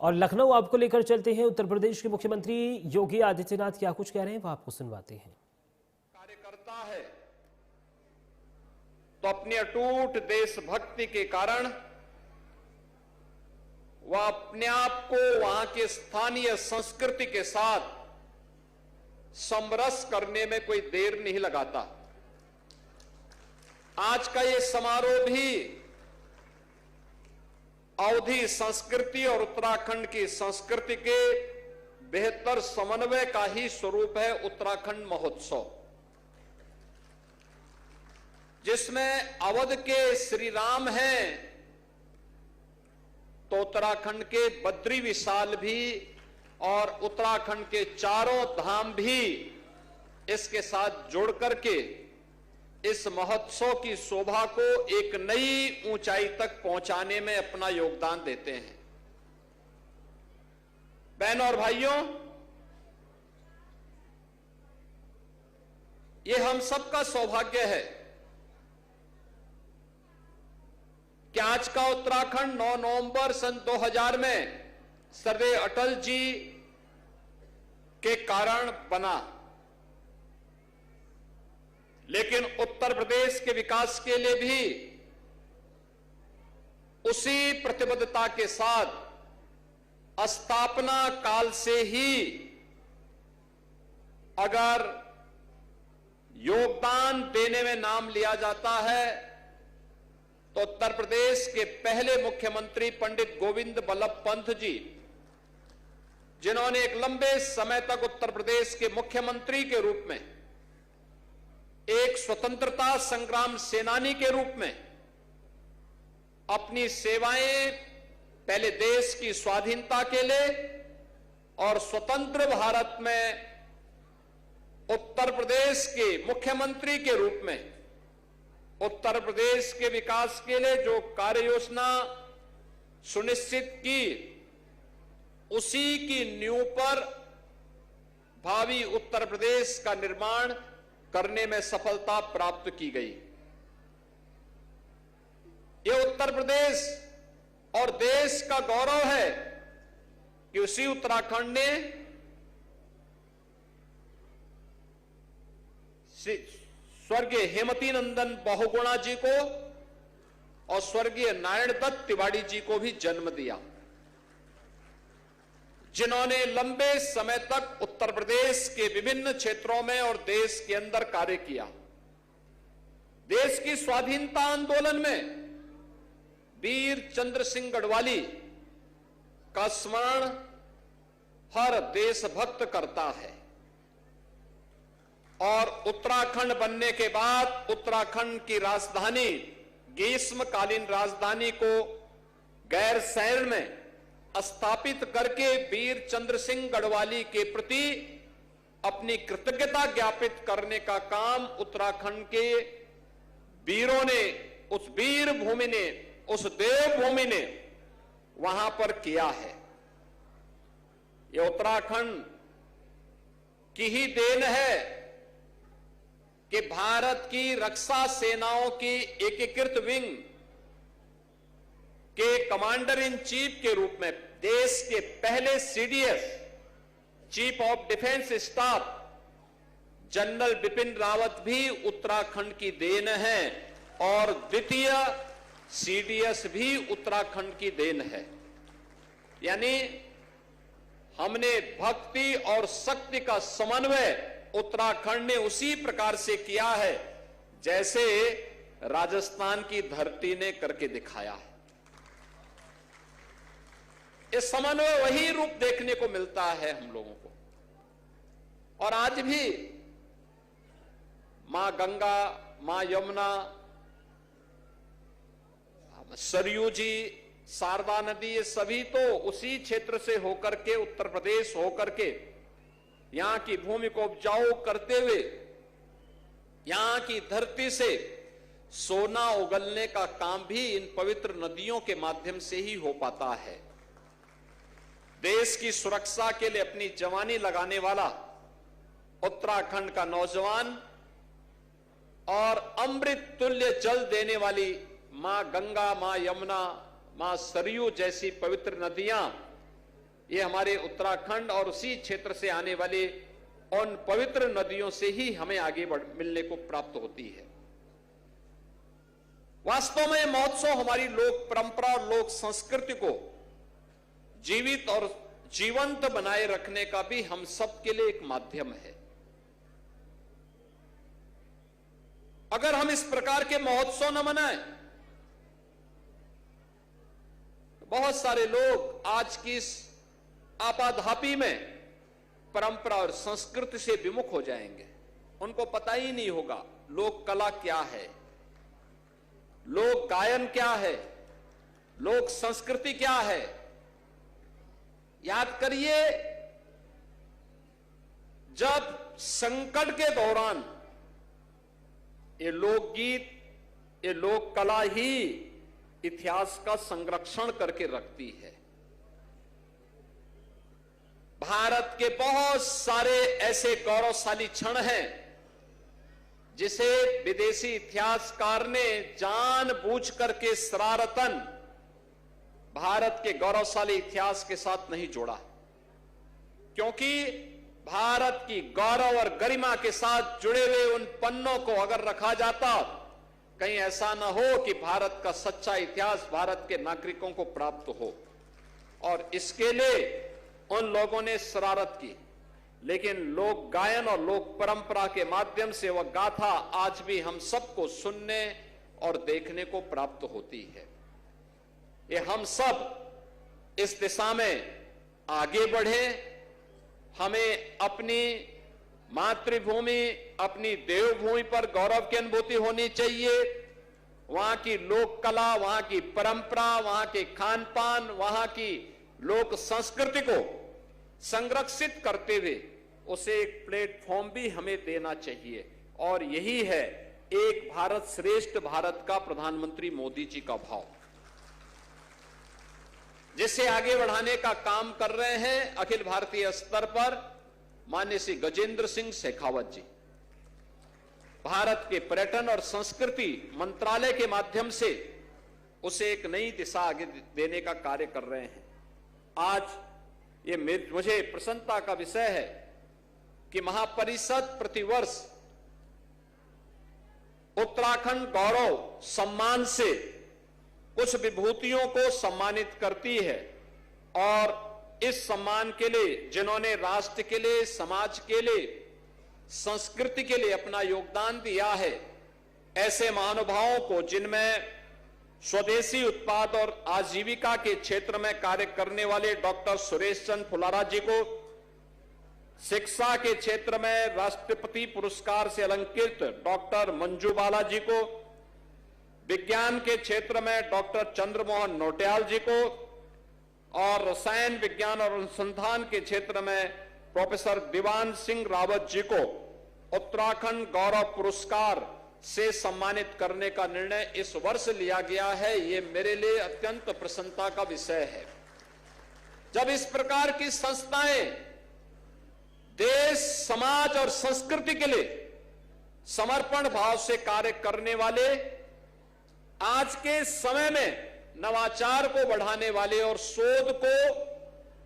और लखनऊ आपको लेकर चलते हैं। उत्तर प्रदेश के मुख्यमंत्री योगी आदित्यनाथ क्या कुछ कह रहे हैं वो आपको सुनवाते हैं। कार्यकर्ता है तो अपनी अटूट देशभक्ति के कारण वह अपने आप को वहां के स्थानीय संस्कृति के साथ समरस करने में कोई देर नहीं लगाता। आज का ये समारोह भी अवधी संस्कृति और उत्तराखंड की संस्कृति के बेहतर समन्वय का ही स्वरूप है। उत्तराखंड महोत्सव, जिसमें अवध के श्री राम हैं तो उत्तराखंड के बद्री विशाल भी और उत्तराखंड के चारों धाम भी इसके साथ जोड़ करके इस महोत्सव की शोभा को एक नई ऊंचाई तक पहुंचाने में अपना योगदान देते हैं। बहनों और भाइयों, ये हम सबका सौभाग्य है कि आज का उत्तराखंड 9 नवंबर सन 2000 में सरदार अटल जी के कारण बना, लेकिन उत्तर प्रदेश के विकास के लिए भी उसी प्रतिबद्धता के साथ स्थापना काल से ही अगर योगदान देने में नाम लिया जाता है तो उत्तर प्रदेश के पहले मुख्यमंत्री पंडित गोविंद बल्लभ पंत जी, जिन्होंने एक लंबे समय तक उत्तर प्रदेश के मुख्यमंत्री के रूप में, एक स्वतंत्रता संग्राम सेनानी के रूप में अपनी सेवाएं पहले देश की स्वाधीनता के लिए और स्वतंत्र भारत में उत्तर प्रदेश के मुख्यमंत्री के रूप में उत्तर प्रदेश के विकास के लिए जो कार्य योजना सुनिश्चित की, उसी की नींव पर भावी उत्तर प्रदेश का निर्माण करने में सफलता प्राप्त की गई। यह उत्तर प्रदेश और देश का गौरव है कि उसी उत्तराखंड ने स्वर्गीय हेमवती नंदन बहुगुणा जी को और स्वर्गीय नारायण दत्त तिवारी जी को भी जन्म दिया, जिन्होंने लंबे समय तक उत्तर प्रदेश के विभिन्न क्षेत्रों में और देश के अंदर कार्य किया। देश की स्वाधीनता आंदोलन में वीर चंद्र सिंह गढ़वाली का स्मरण हर देशभक्त करता है और उत्तराखंड बनने के बाद उत्तराखंड की राजधानी, ग्रीष्मकालीन राजधानी को गैरसैंण में स्थापित करके वीर चंद्र सिंह गढ़वाली के प्रति अपनी कृतज्ञता ज्ञापित करने का काम उत्तराखंड के वीरों ने, उस वीर भूमि ने, उस देवभूमि ने वहां पर किया है। यह उत्तराखंड की ही देन है कि भारत की रक्षा सेनाओं की एकीकृत विंग के कमांडर इन चीफ के रूप में देश के पहले CDS, chief of defence staff general Bipin Rawat भी उत्तराखंड की देन है और द्वितीय सीडीएस भी उत्तराखंड की देन है। यानी हमने भक्ति और शक्ति का समन्वय उत्तराखंड ने उसी प्रकार से किया है जैसे राजस्थान की धरती ने करके दिखाया है। इस समन्वय वही रूप देखने को मिलता है हम लोगों को। और आज भी मां गंगा, मां यमुना, सरयू जी, शारदा नदी, ये सभी तो उसी क्षेत्र से होकर के, उत्तर प्रदेश होकर के यहां की भूमि को उपजाऊ करते हुए यहां की धरती से सोना उगलने का काम भी इन पवित्र नदियों के माध्यम से ही हो पाता है। देश की सुरक्षा के लिए अपनी जवानी लगाने वाला उत्तराखंड का नौजवान और अमृत तुल्य जल देने वाली मां गंगा, मां यमुना, मां सरयू जैसी पवित्र नदियां ये हमारे उत्तराखंड और उसी क्षेत्र से आने वाले उन पवित्र नदियों से ही हमें आगे मिलने को प्राप्त होती है। वास्तव में महोत्सव हमारी लोक परंपरा और लोक संस्कृति को जीवित और जीवंत बनाए रखने का भी हम सबके लिए एक माध्यम है। अगर हम इस प्रकार के महोत्सव न मनाएं, बहुत सारे लोग आज की इस आपाधापी में परंपरा और संस्कृति से विमुख हो जाएंगे। उनको पता ही नहीं होगा लोक कला क्या है, लोक गायन क्या है, लोक संस्कृति क्या है। याद करिए, जब संकट के दौरान ये लोकगीत, ये लोक कला ही इतिहास का संरक्षण करके रखती है। भारत के बहुत सारे ऐसे गौरवशाली क्षण हैं जिसे विदेशी इतिहासकार ने जानबूझ करके शरारतन भारत के गौरवशाली इतिहास के साथ नहीं जोड़ा, क्योंकि भारत की गौरव और गरिमा के साथ जुड़े हुए उन पन्नों को अगर रखा जाता, कहीं ऐसा न हो कि भारत का सच्चा इतिहास भारत के नागरिकों को प्राप्त हो। और इसके लिए उन लोगों ने शरारत की, लेकिन लोक गायन और लोक परंपरा के माध्यम से वह गाथा आज भी हम सबको सुनने और देखने को प्राप्त होती है। ये हम सब इस दिशा में आगे बढ़े। हमें अपनी मातृभूमि, अपनी देवभूमि पर गौरव की अनुभूति होनी चाहिए। वहां की लोक कला, वहां की परंपरा, वहां के खान पान, वहां की लोक संस्कृति को संरक्षित करते हुए उसे एक प्लेटफॉर्म भी हमें देना चाहिए। और यही है एक भारत श्रेष्ठ भारत का प्रधानमंत्री मोदी जी का भाव, जिसे आगे बढ़ाने का काम कर रहे हैं अखिल भारतीय स्तर पर माननीय श्री गजेंद्र सिंह शेखावत जी। भारत के पर्यटन और संस्कृति मंत्रालय के माध्यम से उसे एक नई दिशा आगे देने का कार्य कर रहे हैं। आज ये मुझे प्रसन्नता का विषय है कि महापरिषद प्रतिवर्ष उत्तराखंड गौरव सम्मान से कुछ विभूतियों को सम्मानित करती है, और इस सम्मान के लिए जिन्होंने राष्ट्र के लिए, समाज के लिए, संस्कृति के लिए अपना योगदान दिया है, ऐसे महानुभावों को, जिनमें स्वदेशी उत्पाद और आजीविका के क्षेत्र में कार्य करने वाले डॉक्टर सुरेश चंद्र फुलारा जी को, शिक्षा के क्षेत्र में राष्ट्रपति पुरस्कार से अलंकृत डॉक्टर मंजू बाला जी को, विज्ञान के क्षेत्र में डॉक्टर चंद्रमोहन नोटियाल जी को, और रसायन विज्ञान और अनुसंधान के क्षेत्र में प्रोफेसर दीवान सिंह रावत जी को उत्तराखंड गौरव पुरस्कार से सम्मानित करने का निर्णय इस वर्ष लिया गया है। ये मेरे लिए अत्यंत प्रसन्नता का विषय है। जब इस प्रकार की संस्थाएं देश, समाज और संस्कृति के लिए समर्पण भाव से कार्य करने वाले, आज के समय में नवाचार को बढ़ाने वाले और शोध को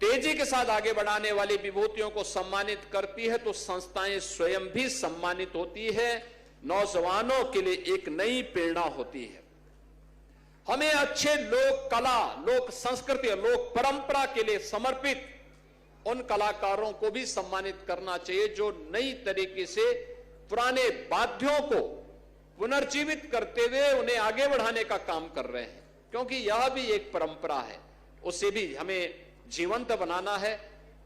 तेजी के साथ आगे बढ़ाने वाली विभूतियों को सम्मानित करती है, तो संस्थाएं स्वयं भी सम्मानित होती है। नौजवानों के लिए एक नई प्रेरणा होती है। हमें अच्छे लोक कला, लोक संस्कृति और लोक परंपरा के लिए समर्पित उन कलाकारों को भी सम्मानित करना चाहिए जो नई तरीके से पुराने वाद्यों को पुनर्जीवित करते हुए उन्हें आगे बढ़ाने का काम कर रहे हैं, क्योंकि यह भी एक परंपरा है, उसे भी हमें जीवंत बनाना है।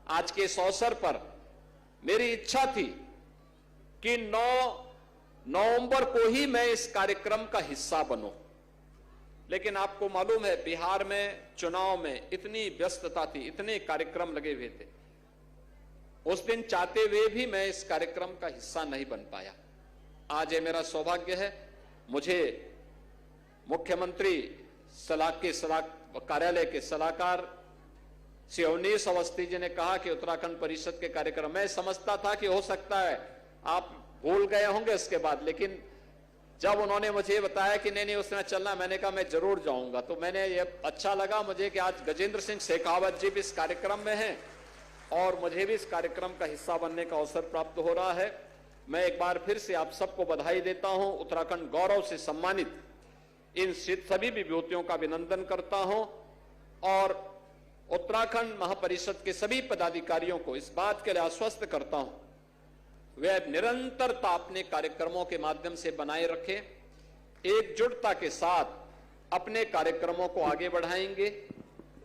आज के इस अवसर पर मेरी इच्छा थी कि 9 नवंबर को ही मैं इस कार्यक्रम का हिस्सा बनूं, लेकिन आपको मालूम है बिहार में चुनाव में इतनी व्यस्तता थी, इतने कार्यक्रम लगे हुए थे, उस दिन चाहते हुए भी मैं इस कार्यक्रम का हिस्सा नहीं बन पाया। आज ये मेरा सौभाग्य है, मुझे मुख्यमंत्री कार्यालय के सलाहकार श्री अवनीश अवस्थी जी ने कहा कि उत्तराखंड परिषद के कार्यक्रम, मैं समझता था कि हो सकता है आप भूल गए होंगे इसके बाद, लेकिन जब उन्होंने मुझे बताया कि नहीं उसने चलना, मैंने कहा मैं जरूर जाऊंगा। तो मैंने ये अच्छा लगा मुझे कि आज गजेंद्र सिंह शेखावत जी भी इस कार्यक्रम में हैं और मुझे भी इस कार्यक्रम का हिस्सा बनने का अवसर प्राप्त हो रहा है। मैं एक बार फिर से आप सबको बधाई देता हूं, उत्तराखंड गौरव से सम्मानित इन सभी विभूतियों का अभिनंदन करता हूं और उत्तराखंड महापरिषद के सभी पदाधिकारियों को इस बात के लिए आश्वस्त करता हूं वे निरंतरता अपने कार्यक्रमों के माध्यम से बनाए रखें, एकजुटता के साथ अपने कार्यक्रमों को आगे बढ़ाएंगे।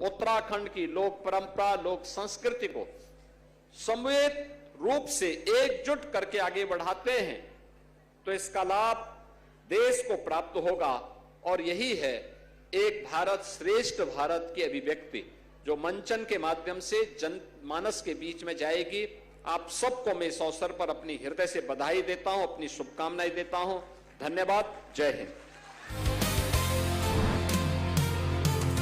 उत्तराखंड की लोक परंपरा, लोक संस्कृति को समवेत रूप से एकजुट करके आगे बढ़ाते हैं तो इसका लाभ देश को प्राप्त होगा और यही है एक भारत श्रेष्ठ भारत की अभिव्यक्ति जो मंचन के माध्यम से जनमानस के बीच में जाएगी। आप सबको मैं इस अवसर पर अपनी हृदय से बधाई देता हूं, अपनी शुभकामनाएं देता हूं। धन्यवाद। जय हिंद।